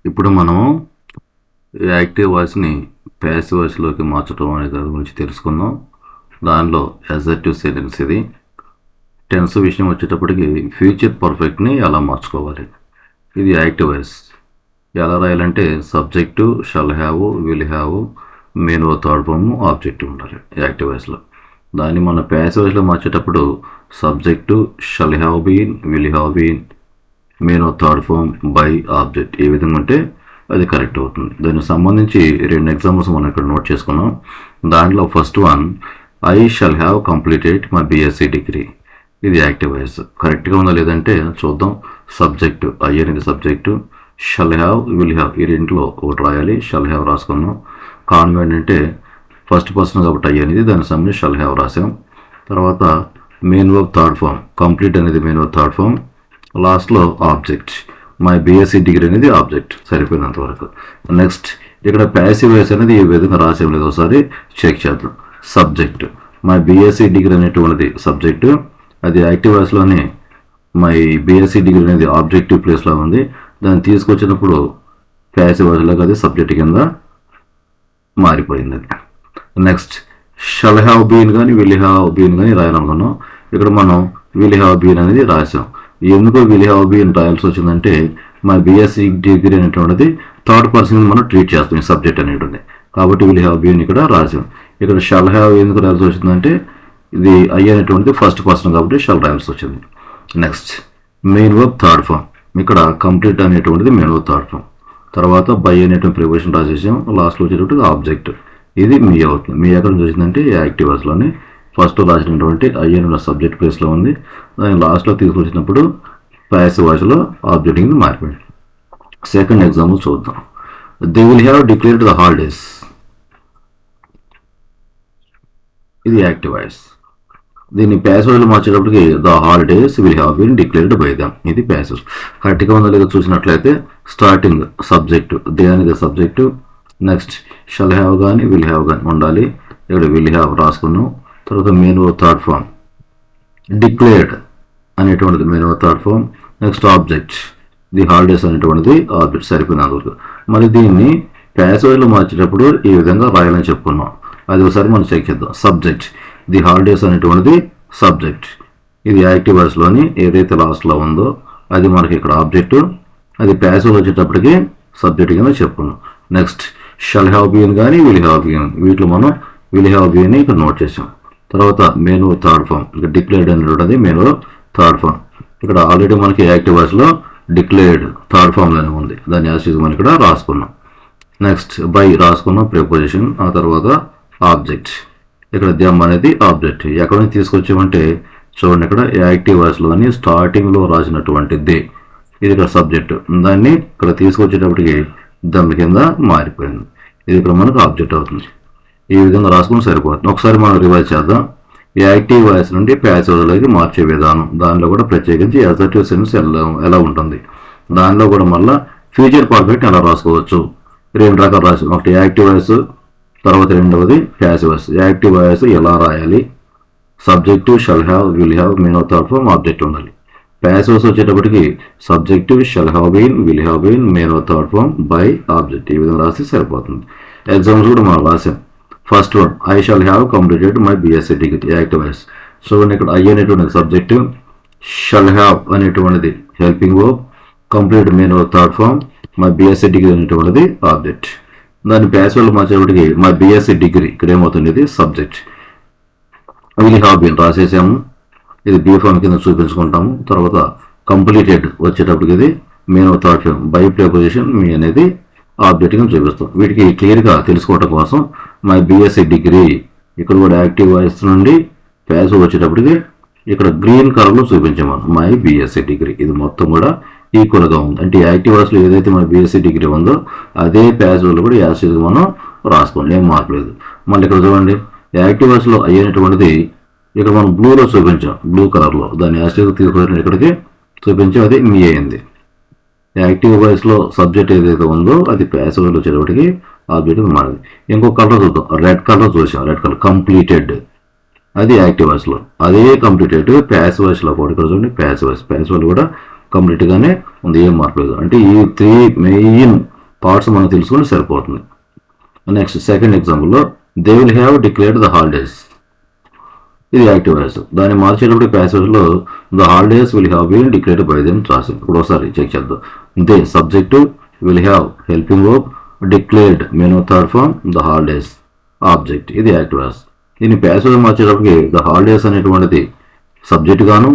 ఇప్పుడు మనం యాక్టివ్ వాయిస్ని ప్యాసివ్ వాయిస్లోకి మార్చడం అనే దాని గురించి తెలుసుకుందాం. దానిలో అసర్టివ్ సెంటెన్స్ ఇది. టెన్స్ విషయం వచ్చేటప్పటికి ఫ్యూచర్ పర్ఫెక్ట్ని ఎలా మార్చుకోవాలి. ఇది యాక్టివ్ వాయిస్. ఎలా రాయాలంటే subject shall have, will have, main third form, objective ఉండాలి యాక్టివ్ వాయిస్లో. దాన్ని మన ప్యాసివ్ వాయిస్లో మార్చేటప్పుడు subject shall have been, will have been, main third form, by, object ఏ విధంగా ఉంటే అది కరెక్ట్ అవుతుంది. దానికి సంబంధించి 2 ఎగ్జాంపుల్స్ మనం ఇక్కడ నోట్ చేసుకున్నాం. దాంట్లో first one, I shall have completed my BSc degree. ఇది యాక్టివ్ వాయిస్. కరెక్ట్గా ఉందా లేదంటే చూద్దాం. సబ్జెక్టు ఐ అనేది subject, shall have, will have ఈ రెంట్లో ఒకటి రాయాలి. షల్ హ్యావ్ రాసుకున్నాం. కాన్వెంట్ అంటే ఫస్ట్ పర్సన్ కాబట్టి ఐ అనేది, దానికి సంబంధించి షల్ హ్యావ్ రాసాం. తర్వాత main verb third form, complete అనేది మెయిన్ వర్బ్ థర్డ్ ఫామ్. లాస్ట్లో ఆబ్జెక్ట్, మై బీఎస్సీ డిగ్రీ అనేది ఆబ్జెక్ట్. సరిపోయినంత వరకు. నెక్స్ట్ ఇక్కడ ప్యాసివ్ వాయిస్ అనేది ఈ విధంగా రాసేం లేదు, ఒకసారి చెక్ చేద్దాం. సబ్జెక్ట్ మై బీఎస్సీ డిగ్రీ అనేటువంటిది సబ్జెక్టు, అది యాక్టివ్ వాయిస్లోనే మై బీఎస్సీ డిగ్రీ అనేది ఆబ్జెక్టివ్ ప్లేస్లో ఉంది. దాన్ని తీసుకొచ్చినప్పుడు ప్యాసివ్ వాయిస్లోకి అది సబ్జెక్ట్ కింద మారిపోయింది. అది నెక్స్ట్ షల్ హ్యావ్ బీన్ కానీ విల్ హ్యావ్ బీన్ కానీ రాయాలనుకున్నాం. ఇక్కడ మనం విల్ హ్యావ్ బీన్ అనేది రాసాం. ఎందుకు విల్ హ్యావ్ బీన్ రాయాల్సి వచ్చిందంటే మా బీఎస్సీ డిగ్రీ అనేటువంటిది థర్డ్ పర్సన్ మనం ట్రీట్ చేస్తాం ఈ సబ్జెక్ట్ అనేటువంటి, కాబట్టి విల్ హ్యావ్ బీన్ ఇక్కడ రాసాం. ఇక్కడ షల్ హ్యావ్ ఎందుకు రాయాల్సి వచ్చిందంటే ఇది ఐ అనేటువంటిది ఫస్ట్ పర్సన్ కాబట్టి షల్ రాయాల్సి వచ్చింది. Next main verb third form, ఇక్కడ కంప్లీట్ అనేటువంటిది మెయిన్ వర్బ్ థర్డ్ ఫామ్. తర్వాత బై అనేటువంటి ప్రిపోజిషన్ రాసేసాం. లాస్ట్లో వచ్చేటప్పుడు ఆబ్జెక్ట్, ఇది మీ అవుతుంది. మీ ఎక్కడ నుంచి వచ్చిందంటే యాక్టివ్ వాయిస్లోనే ఫస్ట్ రాసినటువంటి ఐ అనే సబ్జెక్ట్ ప్లేస్లో ఉంది. దాన్ని లాస్ట్లో తీసుకొచ్చినప్పుడు ప్యాసివ్ వాయిస్లో ఆబ్జెక్ట్ కింద మారిపోయింది. సెకండ్ ఎగ్జాంపుల్ చూద్దాం. They will have declared the holidays. ఇది యాక్టివ్ వాయిస్. దీన్ని ప్యాసివ్ వాయిస్లో మార్చేటప్పటికి the holidays will have been declared by them. ఇది ప్యాసివ్. కరెక్ట్గా ఉందో లేదో చూసినట్లయితే స్టార్టింగ్ సబ్జెక్టు, దే అనేది సబ్జెక్టు. నెక్స్ట్ షల్ హ్యావ్ కానీ విల్ హ్యావ్ కానీ ఉండాలి. ఇక్కడ విల్ హ్యావ్ రాసుకున్నాం. తర్వాత main verb third form, declared అనేటువంటిది main verb third form. Next object, the holidays అనేటువంటిది ఆబ్జెక్ట్. సరిపోయింది అంతవరకు. మరి దీన్ని ప్యాసివ్ వాయిస్లో మార్చేటప్పుడు ఈ విధంగా రాయాలని చెప్పుకున్నాం. అది ఒకసారి మనం చెక్ చేద్దాం. సబ్జెక్ట్ ది హాలిడేస్ అనేటువంటిది సబ్జెక్ట్, ఇది యాక్టివ్ వాయిస్లోని ఏదైతే లాస్ట్లో ఉందో అది మనకి ఇక్కడ ఆబ్జెక్టు, అది ప్యాసివ్ వచ్చేటప్పటికి సబ్జెక్ట్ కింద చెప్పుకున్నాం. నెక్స్ట్ షల్ హ్యావ్ బీన్ కానీ విల్ హ్యావ్ బీన్, వీటిలో మనం విల్ హ్యావ్ బీన్ ఇక్కడ నోట్ చేసాం. తర్వాత మెయిన్ వర్బ్ థర్డ్ ఫామ్, ఇక్కడ డిక్లేర్డ్ అనేటువంటిది మెయిన్ వర్బ్ థర్డ్ ఫామ్. ఇక్కడ ఆల్రెడీ మనకి యాక్టివ్ వాయిస్లో డిక్లేర్డ్ థర్డ్ ఫామ్లోనే ఉంది, దాన్ని యాజ్ మనం ఇక్కడ రాసుకున్నాం. నెక్స్ట్ బై రాసుకున్నాం ప్రిపోజిషన్. ఆ తర్వాత ఆబ్జెక్ట్, ఇక్కడ దెమ్ అనేది ఆబ్జెక్ట్. ఎక్కడ నుంచి తీసుకొచ్చామంటే చూడండి, ఇక్కడ యాక్టివ్ వాయిస్లోని స్టార్టింగ్లో రాసినటువంటి దే, ఇది ఇక్కడ సబ్జెక్ట్. దాన్ని ఇక్కడ తీసుకొచ్చేటప్పటికి దమ్ కింద మారిపోయింది. ఇది ఇక్కడ మనకు ఆబ్జెక్ట్ అవుతుంది. ఈ విధంగా రాసుకుని సరిపోతుంది. ఒకసారి మనం రివైజ్ చేద్దాం. యాక్టివ్ వాయిస్ నుండి ప్యాసివ్ వాయిస్లోకి మార్చే విధానం, దానిలో కూడా ప్రత్యేకించి అసర్టివ్ సెన్స్ ఎలా ఉంటుంది, దానిలో కూడా మళ్ళీ ఫ్యూచర్ పర్ఫెక్ట్ ఎలా రాసుకోవచ్చు. 2 రకాలు రాసి, ఒకటి యాక్టివ్ వాయిస్, తర్వాత రెండవది ప్యాసివ్ వాయిస్. యాక్టివ్ వాయిస్ ఎలా రాయాలి, subject shall have, will have, main verb third form, object ఉండాలి. ప్యాసివ్ వాయిస్ వచ్చేటప్పటికి subject shall have been, will have been, main verb third form, by, object. ఈ విధంగా రాసి సరిపోతుంది. ఎగ్జామ్స్ కూడా మనం రాసాం. First one, I shall have completed my BSc degree, active voice. So ఇక్కడ ఐ అనేటువంటి సబ్జెక్టు, షల్ హ్యావ్ అనేటువంటిది helping verb, complete main verb third form, my BSc degree అనేటువంటిది ఆబ్జెక్ట్. దాన్ని ప్యాసివ్లో మార్చేటప్పటికి మై బీఎస్సీ డిగ్రీ ఇక్కడ ఏమవుతుంది, ఇది సబ్జెక్ట్. విల్ హ్యావ్ బీన్ రాసేసాము, ఇది బీ ఫామ్ కింద చూపించుకుంటాము. తర్వాత కంప్లీటెడ్ వచ్చేటప్పటికి ఇది main verb third form, by preposition me అనేది ఆబ్జెక్ట్ కింద చూపిస్తాం. వీటికి క్లియర్గా తెలుసుకోవడం కోసం మై బీఎస్సీ డిగ్రీ ఇక్కడ కూడా యాక్టివ్ వాయిస్ నుండి ప్యాసివ్ వచ్చేటప్పటికి ఇక్కడ గ్రీన్ కలర్లో చూపించాము మై బీఎస్సీ డిగ్రీ. ఇది మొత్తం కూడా ఈక్వల్గా ఉంది. అంటే యాక్టివ్ వాయిస్లో ఏదైతే మన బీఎస్సీ డిగ్రీ ఉందో అదే ప్యాసివ్లో కూడా యాసిడ్గా మనం రాసుకోండి, ఏం మార్పలేదు. మళ్ళీ ఇక్కడ చూడండి, యాక్టివ్ వాయిస్లో అయినటువంటిది ఇక్కడ మనం బ్లూలో చూపించాం, బ్లూ కలర్లో. దాన్ని యాసిడ్గా తీసుకొని ఇక్కడికి చూపించాం, అది మీ అయింది. యాక్టివ్ వాయిస్లో సబ్జెక్ట్ ఏదైతే ఉందో అది ప్యాసివ్ వాయిస్లో వచ్చేటప్పటికి ఆబ్జెక్ట్ మారింది. ఇంకొక కలర్ చూద్దాం, రెడ్ కలర్ చూసాం. రెడ్ కలర్ కంప్లీటెడ్, అది యాక్టివ్ వాయిస్లో. అదే కంప్లీటెడ్ ప్యాసివ్ వాయిస్లో కూడా ఇక్కడ చూడండి, ప్యాసివ్ వాయిస్ కూడా కంప్లీట్గానే ఉంది, ఏం మార్పు లేదు. అంటే ఈ 3 మెయిన్ పార్ట్స్ మనం తెలుసుకుంటే సరిపోతుంది. నెక్స్ట్ సెకండ్ ఎగ్జాంపుల్లో they will have declared the holidays. ఇది యాక్టివ్ వాయిస్. దాన్ని మార్చేటప్పుడు ప్యాసేజ్లో the holidays will have been declared by them రాసింది. ఇప్పుడు ఒకసారి చెక్ చేద్దాం. They subject, will have helping verb, declared main third form, the holidays object. ఇది యాక్టివ్ వాయిస్. దీన్ని ప్యాసేజ్ మార్చేటప్పటికి ద హాలిడేస్ అనేటువంటిది సబ్జెక్ట్ గాను,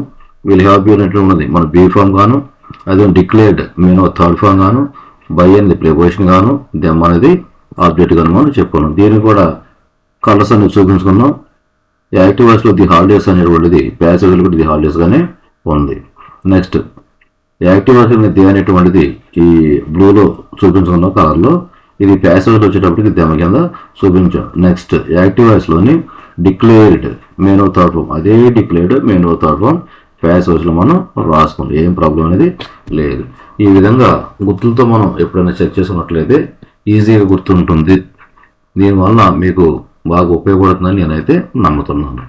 విల్ హ్యావ్ బీన్ అనేటువంటిది మన బీ ఫామ్ గాను, అదే డిక్లేర్డ్ మెనూ థర్డ్ ఫామ్ గాను, బై అనేది ప్రిపోజిషన్ గాను, దెమ్ అనేది ఆబ్జెక్ట్ గాను మనం చెప్పుకున్నాం. దీన్ని కూడా కలర్స్ అనేది చూపించుకున్నాం. యాక్టివ్ వాయిస్లో ది హాలిడేస్ అనేటువంటిది ప్యాసేజ్లో కూడా ది హాలిడేస్ గానే ఉంది. నెక్స్ట్ యాక్టివ్ వాయిస్ ది అనేటువంటిది ఈ బ్లూలో చూపించుకున్న కలర్లో, ఇది ప్యాసేజ్లో వచ్చేటప్పటికి దెమ కింద చూపించాం. నెక్స్ట్ యాక్టివ్ వాయిస్లోని డిక్లేర్డ్ మెనూ థర్డ్ ఫామ్, అదే డిక్లేర్డ్ మెనూ థర్డ్ ఫామ్ ప్యాసేజ్లో మనం రాసుకున్నాం. ఏం ప్రాబ్లం అనేది లేదు. ఈ విధంగా గుర్తులతో మనం ఎప్పుడైనా చెక్ చేసుకున్నట్లయితే ఈజీగా గుర్తుంటుంది. దీనివల్ల మీకు బాగా ఉపయోగపడుతుందని నేనైతే నమ్ముతున్నాను.